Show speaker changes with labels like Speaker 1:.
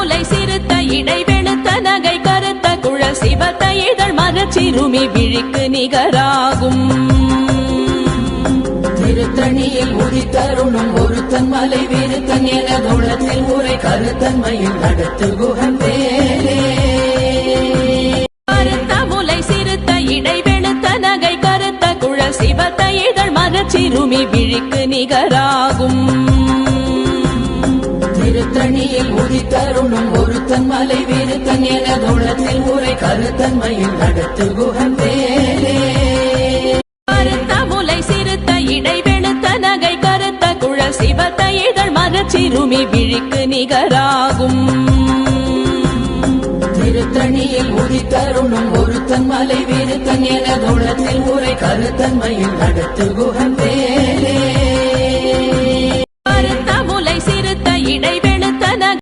Speaker 1: முலை சிறுத்த இடை வெளுத்த நகை கருத்த குழல் சிவத்த இதழ் மரச்சிறுமி விழிக்கு நிகராகும்.
Speaker 2: திருத்தணியில் உதித்தருணும் ஒருத்தன் மலை விருத்தன் என குணத்தில் முறை கருத்தன்மையில் நடத்து குகன் வேலே.
Speaker 1: கருத்த முலை சிறுத்த இடை வெளுத்த நகை கருத்த குழல் சிவத்த இதழ் மரச்சிறுமி விழிக்கு நிகராகும்.
Speaker 2: திருத்தணியில் உதித்தருணும் ஒருத்தன் மலை விருத்தன் என குணத்தில் முறை கருத்தன்மையில் நடத்து குகன் வேலே.
Speaker 1: கருத்த முலை சிறுத்த இடை வெளுத்த நகை கருத்த குழல் சிவத்த இதழ் மரச்சிறுமி விழிக்கு நிகராகும்.
Speaker 2: திருத்தணியில் உதித்தருணும் ஒருத்தன் மலை விருத்தன் என குணத்தில் முறை கருத்தன்மையில் நடத்து குகன் வேலே.